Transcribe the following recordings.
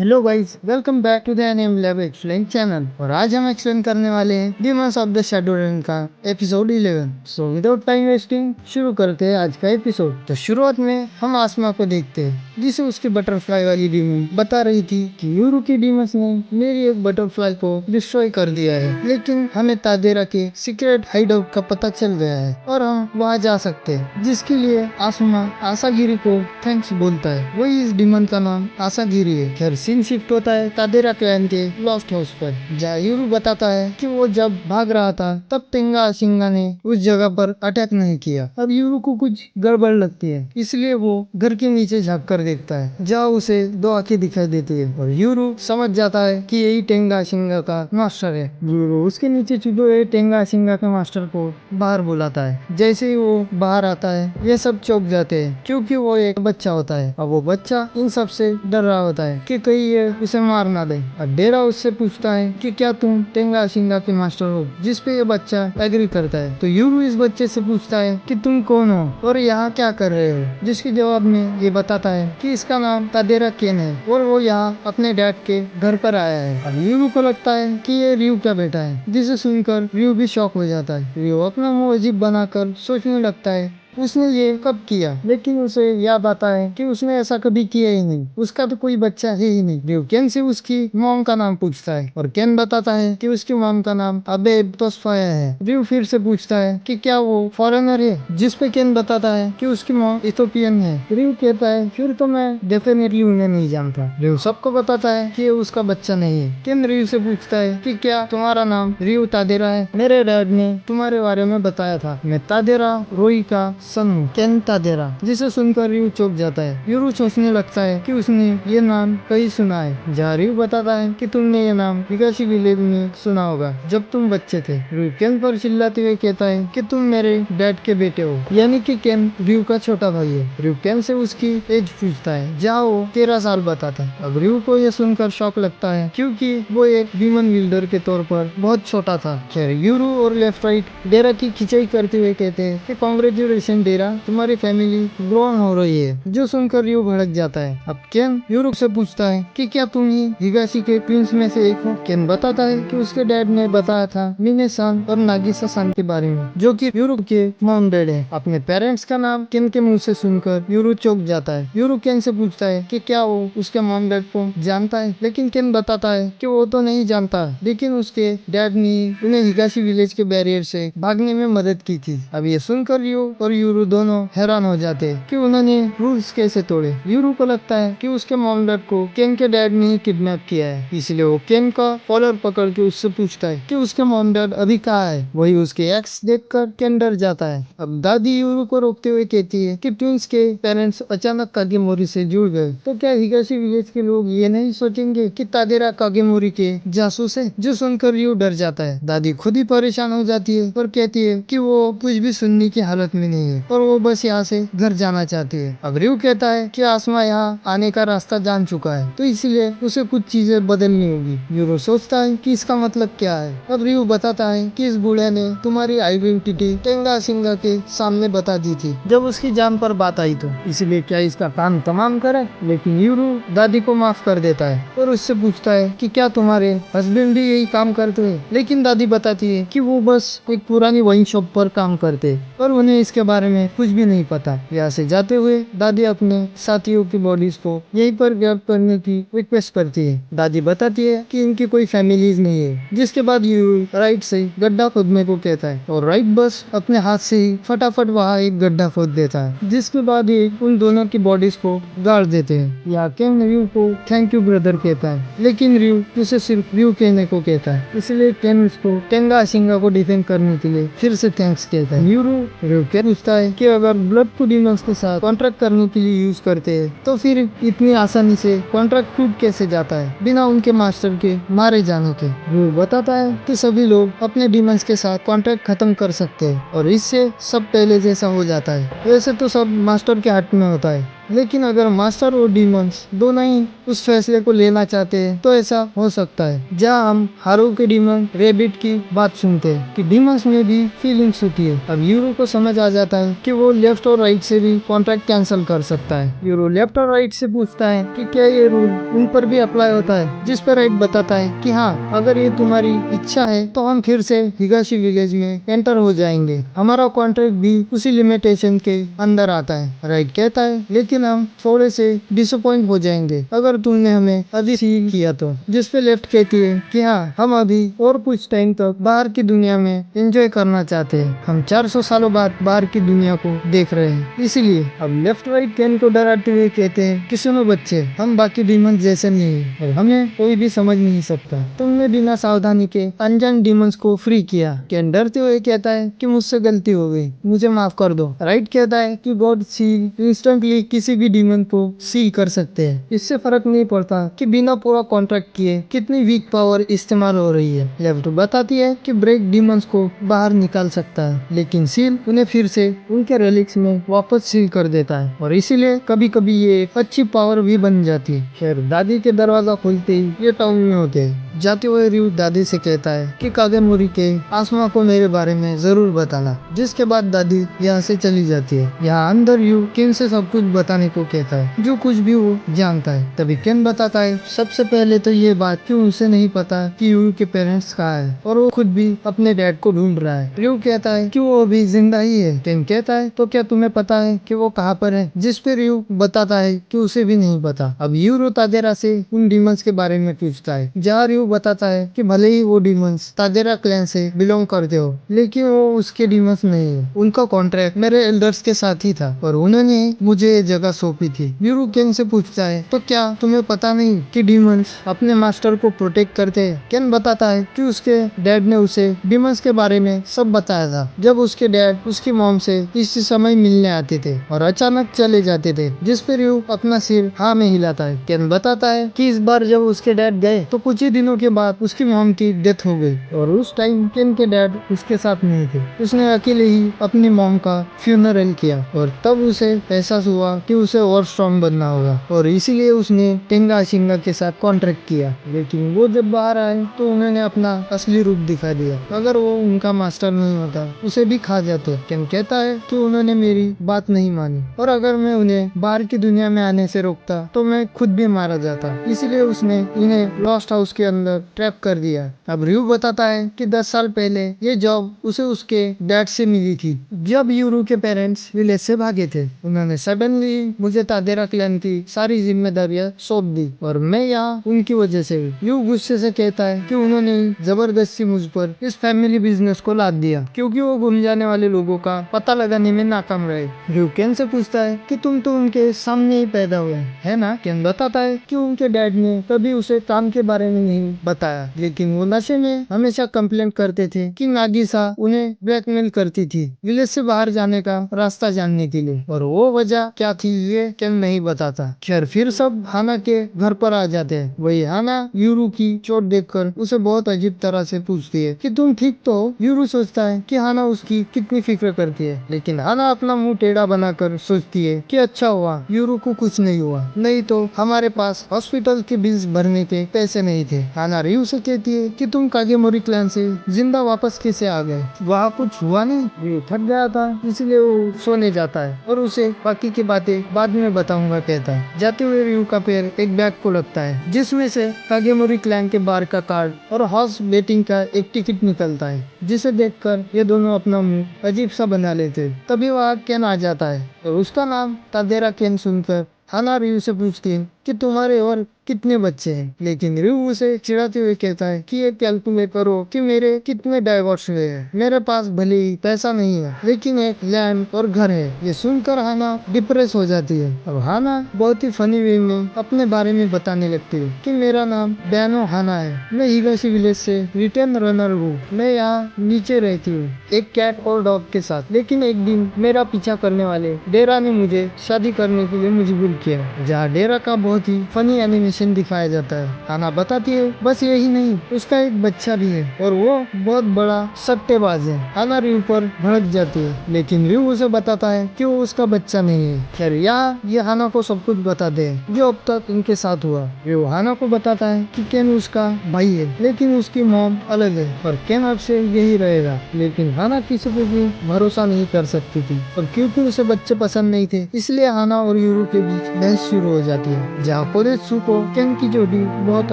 Hello guys, welcome back to the anime lab explain channel. और आज हम explain करने वाले हैं डीमंस ऑफ द शैडोलैंड का episode 11। So without time wasting शुरू करते हैं आज का एपिसोड। तो शुरुआत में हम आसमा को देखते हैं, जिसे उसकी बटरफ्लाई वाली डीमन बता रही थी कि यूरू की डीमंस ने मेरी एक बटरफ्लाई को डिस्ट्रॉय कर दिया है, लेकिन हमें तादेरा के सीक्रेट हाइडआउट का पता चल गया है और हम वहाँ जा सकते हैं, जिसके लिए आसमा आसागिरी को थैंक्स बोलता है। वही इस डीमन का नाम आसागिरी है। खैर सीन शिफ्ट होता है तादेरा क्लैन के लॉस्ट हाउस पर, जहाँ यूरू बताता है कि वो जब भाग रहा था तब तेंगा अशिंगा ने उस जगह पर अटैक नहीं किया। अब यूरू को कुछ गड़बड़ लगती है, इसलिए वो घर के नीचे झाँक कर देखता है, जहाँ उसे दो आंखें दिखाई देती है और यूरू समझ जाता है कि यही तेंगा अशिंगा का मास्टर है। यूरू उसके नीचे छुपे हुए तेंगा अशिंगा के मास्टर को बाहर बुलाता है। जैसे ही वो बाहर आता है, ये सब चौंक जाते हैं, क्योंकि वो एक बच्चा होता है। अब वो बच्चा इन सब से डर रहा होता है कि कहीं ये उसे मार ना दे। और डेरा उससे पूछता है कि क्या तुम तेंगा अशिंगा के मास्टर हो, जिस पे ये बच्चा एग्री करता है। तो यूरू इस बच्चे से पूछता है कि तुम कौन हो और यहाँ क्या कर रहे हो, जिसके जवाब में ये बताता है कि इसका नाम तादेरा केन है और वो यहाँ अपने डैड के घर पर आया है। अब यूरू को लगता है कि ये रियू का बेटा है, जिसे सुनकर रियू भी शॉक हो जाता है। रियू अपना मुंह अजीब बनाकर सोचने लगता है उसने ये कब किया, लेकिन उसे याद आता है कि उसने ऐसा कभी किया ही नहीं। उसका तो कोई बच्चा है ही नहीं। रियो केन से उसकी मॉम का नाम पूछता है और केन बताता है कि उसकी मॉम का नाम अबे तोस्फाया है। रियो फिर से पूछता है कि क्या वो फॉरेनर है, जिस पे केन बताता है कि उसकी मॉम इथोपियन है। रियो कहता है फिर तो मैं डेफिनेटली उन्हें नहीं जानता। रियो सबको बताता है कि उसका बच्चा नहीं है। केन रियो से पूछता है कि क्या तुम्हारा नाम रियो तादेरा है? मेरे डैड ने तुम्हारे बारे में बताया था। मैं तादेरा रोई का सन केन तादेरा। जिसे सुनकर रियो चौंक जाता है। यूरू सोचने लगता है कि उसने ये नाम कहीं सुना है, जहाँ रियो बताता है कि तुमने ये नाम हिगाशी विलेज में सुना होगा जब तुम बच्चे थे। रियो केन पर चिल्लाते हुए कहता है कि तुम मेरे डैड के बेटे हो, यानी कि केन रियो का छोटा भाई है। रियो केन से उसकी एज पूछता है, जहाँ वो 13 साल बताता है। अब रियो को यह सुनकर शौक लगता है, क्योंकि वो एक ह्यूमन बिल्डर के तौर पर बहुत छोटा था। खैर यूरू और लेफ्ट राइट डेरा की खिंचाई करते हुए कहते हैं कि कांग्रेचुलेशन डेरा, तुम्हारी फैमिली ग्रोन हो रही है, जो सुनकर रियो भड़क जाता है। अब केन यूरू से पूछता है कि क्या तुम ही हिगाशी के ट्विंस में से एक हो? केन बताता है कि उसके डैड ने बताया था मिने-सान और नागिसा-सान के बारे में, जो कि यूरू के मॉम डैड है। अपने पेरेंट्स का नाम केन के मुंह से सुनकर यूरू चौंक जाता है। यूरू केन से पूछता है कि क्या वो उसके मॉम डैड को जानता है, लेकिन केन बताता है कि वो तो नहीं जानता, लेकिन उसके डैड ने उन्हें हिगाशी विलेज के बैरियर से भागने में मदद की थी। अब ये सुनकर रियो और यूरू दोनों हैरान हो जाते हैं कि उन्होंने रूल्स कैसे तोड़े। यूरू को लगता है कि उसके मॉम डैड को केन के डैड ने ही किडनैप किया है, इसलिए वो केन का कॉलर पकड़ के उससे पूछता है कि उसके मॉम डैड अभी कहाँ है। वही उसके एक्स देखकर केन डर जाता है। अब दादी यूरू को रोकते हुए कहती है कि ट्विंस के पेरेंट्स अचानक कागेमोरी से जुड़ गए, तो क्या हिगाशी विलेज के लोग ये नहीं सोचेंगे कि तादेरा कागेमोरी के जासूस है? जो सुनकर रियो डर जाता है। दादी खुद ही परेशान हो जाती है और कहती है कि वो कुछ भी सुनने की हालत में नहीं है और वो बस यहाँ से घर जाना चाहती है। अब रियो कहता है कि आसमा यहाँ आने का रास्ता जान चुका है, तो इसलिए उसे कुछ चीजें बदलनी होगी। यूरो सोचता है कि इसका मतलब क्या है। अब रियो बताता है कि इस बूढ़े ने तुम्हारी आइडेंटिटी तेंगा अशिंगा के सामने बता दी थी जब उसकी जान पर बात आई, तो इसलिए क्या इसका काम तमाम करे। लेकिन यूरो दादी को माफ कर देता है और उससे पूछता है कि क्या तुम्हारे हस्बैंड भी यही काम करते हैं, लेकिन दादी बताती है कि वो बस एक पुरानी वाइन शॉप पर काम करते और उन्हें इसके बारे में कुछ भी नहीं पता। यहाँ से जाते हुए दादी अपने साथियों की बॉडीज को यहीं पर ग्रैब करने की रिक्वेस्ट करती है। दादी बताती है कि इनकी कोई फैमिलीज नहीं है, जिसके बाद यूरू राइट से गड्ढा खोदने को कहता है और राइट बस अपने हाथ से ही फटाफट वहाँ एक गड्ढा खोद देता है, जिसके बाद ही उन दोनों की बॉडीज को गाड़ देते हैं। यहाँ केन रियो को थैंक यू ब्रदर कहता है, लेकिन रियो उसे सिर्फ रियो कहने को कहता है, इसलिए केन उसको तेंगा अशिंगा को डिफेंड करने के लिए फिर से थैंक्स कहता है। यूरू रियो केन पूछता है कि अगर ब्लड को डीमंस के साथ कॉन्ट्रैक्ट करने के लिए यूज करते हैं, तो फिर इतनी आसानी से कॉन्ट्रैक्ट टूट कैसे जाता है बिना उनके मास्टर के मारे जाने के। रियो बताता है कि सभी लोग अपने डीमंस के साथ कॉन्ट्रैक्ट खत्म कर सकते हैं और इससे सब पहले जैसा हो जाता है। वैसे तो सब मास्टर के हाथ में होता है, लेकिन अगर मास्टर और डीमंस दोनों ही उस फैसले को लेना चाहते हैं तो ऐसा हो सकता है। जहाँ हम हारू के डीमन रेबिट की बात सुनते हैं कि डीमंस में भी फीलिंग्स होती है। अब यूरो को समझ आ जाता है कि वो लेफ्ट और राइट से भी कॉन्ट्रैक्ट कैंसिल कर सकता है। यूरो लेफ्ट और राइट से पूछता है कि क्या ये रूल उन पर भी अप्लाई होता है, जिस पर राइट बताता है कि हाँ, अगर ये तुम्हारी इच्छा है तो हम फिर से हिगाशी विलेज में एंटर हो जाएंगे। हमारा कॉन्ट्रैक्ट भी उसी लिमिटेशन के अंदर आता है। राइट कहता है लेकिन हम थोड़े से डिसअपॉइंट हो जाएंगे अगर तुमने हमें अभी सील किया तो। जिस पे लेफ्ट कहती है कि हाँ, हम अभी और कुछ टाइम तक बाहर की दुनिया में एंजॉय करना चाहते हैं। हम 400 सालों बाद बाहर की दुनिया को देख रहे हैं, इसीलिए। अब लेफ्ट राइट केन को डराते हुए कहते हैं कि सुनो बच्चे, हम बाकी डीमंस जैसे नहीं हैं और हमें कोई भी समझ नहीं सकता। तुमने बिना सावधानी के अनजान डीमंस को फ्री किया। केन डरते हुए कहता है कि मुझसे गलती हो गई, मुझे माफ कर दो। राइट कहता है कि गॉड सील इंस्टेंटली किसी भी डीमन को सील कर सकते हैं। इससे फर्क नहीं पड़ता कि बिना पूरा कॉन्ट्रैक्ट किए कितनी वीक पावर इस्तेमाल हो रही है। लेफ्ट बताती है कि ब्रेक डीमंस को बाहर निकाल सकता है, लेकिन सील उन्हें फिर से उनके रेलिक्स में वापस सील कर देता है और इसीलिए कभी कभी ये एक अच्छी पावर भी बन जाती है। खैर, दादी के दरवाजा खुलते ही ये टाउन में होते हैं। जाते हुए रयू दादी से कहता है कि कागेमोरी के आसमा को मेरे बारे में जरूर बताना, जिसके बाद दादी यहाँ से चली जाती है। यहाँ अंदर यू केन से सब कुछ बताने को कहता है, जो कुछ भी वो जानता है। तभी केन बताता है सबसे पहले तो ये बात कि उसे नहीं पता कि यू के पेरेंट्स कहाँ है और वो खुद भी अपने डैड को ढूंढ रहा है। रयू कहता है कि वो अभी जिंदा ही है। केन कहता है तो क्या तुम्हें पता है कि वो कहाँ पर है, जिस पे रयू बताता है कि उसे भी नहीं पता। अब यूरो तादेरा से उन डीमंस के बारे में पूछता है, जहाँ रयू बताता है कि भले ही वो डीमंस तादेरा क्लैन से बिलोंग करते हो, लेकिन वो उसके डीमंस नहीं है। उनका कॉन्ट्रैक्ट मेरे एल्डर्स के साथ ही था और उन्होंने मुझे ये जगह सौंपी थी। यूरो केन से पूछता है तो क्या तुम्हें पता नहीं कि डीमंस अपने मास्टर को प्रोटेक्ट करते हैं। केन बताता है कि उसके डैड ने उसे डीमंस के बारे में सब बताया था, जब उसके डैड उसकी मॉम से इस समय मिलने आते थे और अचानक चले जाते थे, जिस पर यू अपना सिर हाँ में हिलाता है। केन बताता है कि इस बार जब उसके डैड गए तो कुछ ही दिनों के बाद उसकी मॉम की डेथ हो गई और उस टाइम केन के डैड उसके साथ नहीं थे। उसने अकेले ही अपनी मॉम का फ्यूनरल किया और तब उसे एहसास हुआ कि उसे और स्ट्रॉन्ग बनना होगा और इसीलिए उसने टेंगा शिंगा के साथ कॉन्ट्रैक्ट किया। लेकिन वो जब बाहर आए तो उन्होंने अपना असली रूप दिखा दिया। अगर वो उनका मास्टर नहीं होता उसे भी खा जाते। केन कहता है कि उन्होंने मेरी बात नहीं मानी और अगर मैं उन्हें बाहर की दुनिया में आने से रोकता तो मैं खुद भी मारा जाता, इसीलिए उसने इन्हें लॉस्ट हाउस के अंदर ट्रैप कर दिया। अब रयू बताता है कि 10 साल पहले ये जॉब उसे उसके डैड से मिली थी, जब यूरू के पेरेंट्स विलेज से भागे थे। उन्होंने सडनली मुझे तादेरा क्लैन की सारी जिम्मेदारियां सौंप दी और मैं यहाँ उनकी वजह से हूँ। यू गुस्से से कहता है कि उन्होंने जबरदस्ती मुझ पर इस फैमिली बिजनेस को लाद दिया, क्योंकि वो गुम जाने वाले लोगों का पता लगाने में नाकाम रहे। रयू केन से पूछता है कि तुम तो उनके सामने ही पैदा हुए है ना। केन बताता है कि उनके डैड ने कभी उसे काम के बारे में नहीं बताया, लेकिन वो नशे में हमेशा कंप्लेंट करते थे कि नागिसा उन्हें ब्लैकमेल करती थी विलेज से बाहर जाने का रास्ता जानने के लिए, और वो वजह क्या थी ये केन नहीं बताता। खैर, फिर सब हाना के घर पर आ जाते हैं। वही हाना यूरू की चोट देखकर उसे बहुत अजीब तरह से पूछती है कि तुम ठीक तो हो। यूरू सोचता है कि हाना उसकी कितनी फिक्र करती है, लेकिन हाना अपना मुंह टेढ़ा बनाकर सोचती है कि अच्छा हुआ यूरू को कुछ नहीं हुआ, नहीं तो हमारे पास हॉस्पिटल के बिल्स भरने के पैसे नहीं थे। हाना रयू से कहती है कि तुम कागेमोरी क्लैन से जिंदा वापस कैसे आ गए, वहाँ कुछ हुआ नहीं। रयू थक गया था इसलिए वो सोने जाता है और उसे बाकी की बातें बाद में बताऊंगा कहता है। जाते हुए रयू का पैर एक बैग को लगता है, जिसमें से कागेमोरी क्लैन के बार का कार्ड और हॉर्स बेटिंग का एक टिकट निकलता है, जिसे देखकर ये दोनों अपना मुंह अजीब सा बना लेते। तभी वहाँ केन आ जाता है और उसका नाम तादेरा केन सुनकर हाना रयू से पूछती है कि तुम्हारे और कितने बच्चे हैं, लेकिन रयू उसे चिढ़ाते हुए कहता है कि ये कैलकुलेट करो कि मेरे कितने डाइवोर्स हुए हैं। मेरे पास भले ही पैसा नहीं है, लेकिन एक लैंड और घर है। ये सुनकर हाना डिप्रेस हो जाती है। अब हाना बहुत ही फनी वे में अपने बारे में बताने लगती है कि मेरा नाम बैनो हाना है, मैं हिगाशी विलेज से रिटर्न रनर हूँ। मैं यहाँ नीचे रहती हूँ एक कैट और डॉग के साथ, लेकिन एक दिन मेरा पीछा करने वाले डेरा ने मुझे शादी करने के लिए मजबूर किया। जहाँ डेरा का बहुत बहुत ही फनी एनिमेशन दिखाया जाता है। हाना बताती है बस यही नहीं, उसका एक बच्चा भी है और वो बहुत बड़ा सट्टेबाज है। हाना रिव पर भड़क जाती है, लेकिन रिव उसे बताता है कि वो उसका बच्चा नहीं है। खैर यहाँ ये हाना को सब कुछ बताते हैं जो अब तक उनके साथ हुआ। रिव हाना को बताता है कि केन उसका भाई है, लेकिन उसकी मॉम अलग है और केन अब से यही रहेगा। लेकिन हाना किसी पे भी भरोसा नहीं कर सकती थी और क्योंकि उसे बच्चे पसंद नहीं थे, इसलिए हाना और यूरू के बीच बहस शुरू हो जाती है। जहाँ कोरेत्सु को केन की जोड़ी बहुत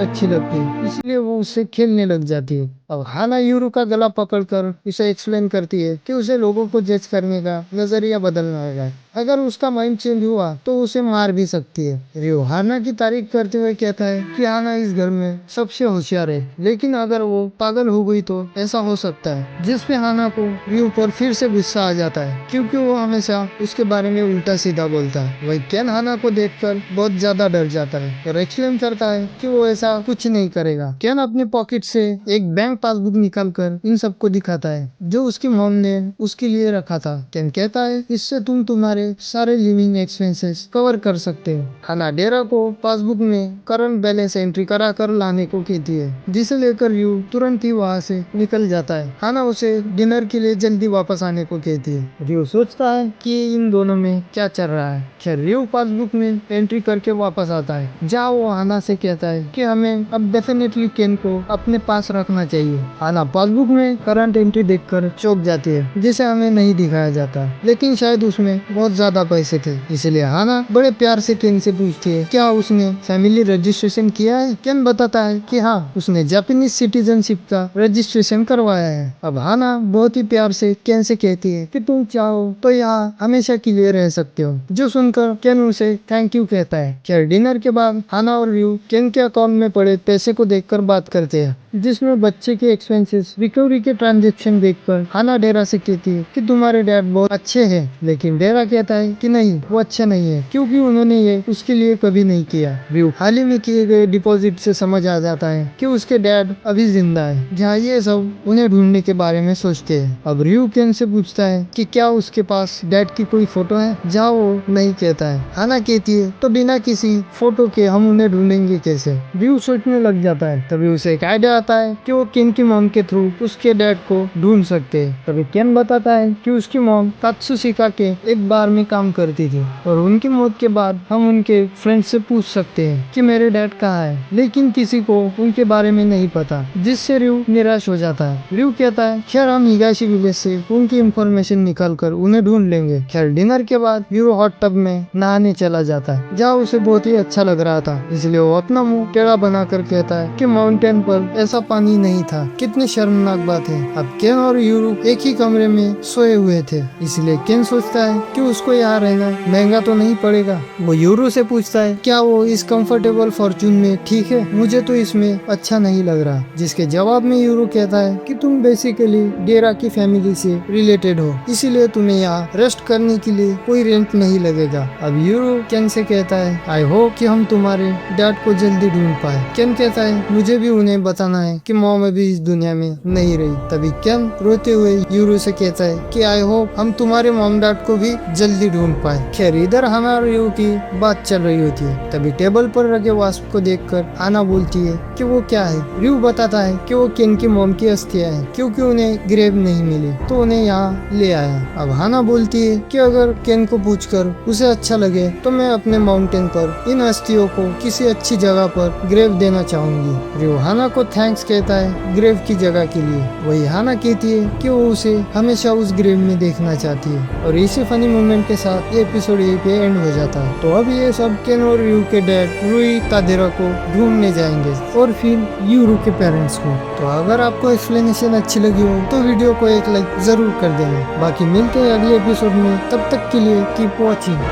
अच्छी लगती है, इसलिए वो उससे खेलने लग जाती है। अब हाना यूरू का गला पकड़कर उसे एक्सप्लेन करती है कि उसे लोगों को जज करने का नजरिया बदलना है। अगर उसका माइंड चेंज हुआ तो उसे मार भी सकती है। रियो हाना की तारीफ करते हुए कहता है कि हाना इस घर में सबसे होशियार है, लेकिन अगर वो पागल हो गई तो ऐसा हो सकता है। जिस पे हाना को रियो पर फिर से गुस्सा आ जाता है क्योंकि वो हमेशा उसके बारे में उल्टा सीधा बोलता है। वही केन हाना को देखकर बहुत ज्यादा डर जाता है और एक्सप्लेन करता है कि वो ऐसा कुछ नहीं करेगा। केन अपने पॉकेट से एक बैंक पासबुक निकालकर इन सबको दिखाता है जो उसकी मॉम ने उसके लिए रखा था। केन कहता है इससे तुम तुम्हारे सारे लिविंग एक्सपेंसेस कवर कर सकते हो। हाना डेरा को पासबुक में करंट बैलेंस एंट्री करा कर लाने को कहती है, जिसे लेकर यू तुरंत ही वहाँ से निकल जाता है। हाना उसे डिनर के लिए जल्दी वापस आने को कहती है। रियो सोचता है कि इन दोनों में क्या चल रहा है। खैर रियो पासबुक में एंट्री करके वापस आता है, जहाँ वो हाना से कहता है कि हमें अब डेफिनेटली केन को अपने पास रखना चाहिए। हाना पासबुक में करंट एंट्री देखकर चौंक जाती है, जिसे हमें नहीं दिखाया जाता, लेकिन शायद उसमें बहुत ज्यादा पैसे थे। इसलिए हाना बड़े प्यार से केन से पूछती है क्या उसने फैमिली रजिस्ट्रेशन किया है। केन बताता है कि हाँ, उसने जापानीज सिटीजनशिप का रजिस्ट्रेशन करवाया है। अब हाना बहुत ही प्यार से केन से कहती है कि तुम चाहो तो यहाँ हमेशा के लिए रह सकते हो, जो सुनकर केन उसे थैंक यू कहता है। खैर डिनर के बाद हाना और रियो केन के अकाउंट में पड़े पैसे को देखकर बात करते हैं, जिसमें बच्चे के एक्सपेंसेस रिकवरी के ट्रांजेक्शन देखकर हाना डेरा से कहती है कि तुम्हारे डैड बहुत अच्छे हैं, लेकिन डेरा कहता है कि नहीं, वो अच्छे नहीं है क्योंकि उन्होंने ये उसके लिए कभी नहीं किया। रियो हाल ही में किए गए डिपॉजिट से समझ आ जाता है कि उसके डैड अभी जिंदा है, जहाँ ये सब उन्हें ढूंढने के बारे में सोचते हैं। अब रियो केन से पूछता है कि क्या उसके पास डैड की कोई फोटो है, जहाँ वो नहीं कहता है। हाना कहती है तो बिना किसी फोटो के हम उन्हें ढूंढेंगे कैसे। रियो सोचने लग जाता है, तभी उसे एक आइडिया आता है कि वो केन की मॉम के थ्रू उसके डैड को ढूंढ सकते हैं। तभी केन बताता है कि उसकी मॉम तात्सुशिका के एक बार में काम करती थी और उनकी मौत के बाद हम उनके फ्रेंड से पूछ सकते हैं कि मेरे डैड कहाँ है, लेकिन किसी को उनके बारे में नहीं पता, जिससे रियो निराश हो जाता है। रियो कहता है खैर हम हिगाशी विलेज से उनकी इंफॉर्मेशन निकाल कर उन्हें ढूंढ लेंगे। खैर डिनर के बाद यूरो हॉट टब में नहाने चला जाता है, जहाँ उसे बहुत ही अच्छा लग रहा था, इसलिए वो अपना मुंह टेढ़ा बना कर कहता है कि माउंटेन पर ऐसा पानी नहीं था। कितनी शर्मनाक बात है। अब केन और यूरो एक ही कमरे में सोए हुए थे, इसलिए केन सोचता है कि उसको यहाँ रहना महंगा तो नहीं पड़ेगा। वो यूरो से पूछता है क्या वो इस कंफर्टेबल फॉर्चून में ठीक है, मुझे तो इसमें अच्छा नहीं लग रहा। जिसके जवाब में यूरो कहता है कि तुम बेसिकली डेरा की फैमिली से रिलेटेड हो, इसीलिए तुम्हें यहाँ रेस्ट करने के लिए कोई रेंट नहीं लगेगा। अब यूरो केन से कहता है आई होप कि हम तुम्हारे डैड को जल्दी ढूंढ पाए। केन कहता है मुझे भी उन्हें बताना है कि मॉम अभी इस दुनिया में नहीं रही। तभी केन रोते हुए यूरो से कहता है कि आई होप हम तुम्हारे मॉम डैड को भी जल्दी ढूंढ पाए। खैर इधर हाना और रियो की बात चल रही होती है, तभी टेबल पर रखे वास्प को देखकर हाना बोलती है कि वो क्या है। रियो बताता है कि वो केन की मॉम की अस्थियां हैं, क्योंकि उन्हें ग्रेव नहीं मिली तो उन्हें यहाँ ले आया। अब हाना बोलती है कि अगर केन को पूछकर उसे अच्छा लगे तो मैं अपने माउंटेन पर इन अस्थियों को किसी अच्छी जगह पर ग्रेव देना चाहूंगी। रियो हाना को थैंक्स कहता है ग्रेव की जगह के लिए। वही हाना कहती है कि वो उसे हमेशा उस ग्रेव में देखना चाहती है। और इसी फनी मोमेंट के साथ ये एपिसोड यहीं पे एंड हो जाता है। तो अब ये सब केन और रियो के डैड रुई तादेरा को ढूंढने जाएंगे और फिर यूरू के पेरेंट्स को। तो अगर आपको एक्सप्लेनेशन अच्छी लगी हो तो वीडियो को एक लाइक जरूर कर देना। बाकी मिलते हैं अगले एपिसोड में, तब तक के लिए कीप वॉचिंग।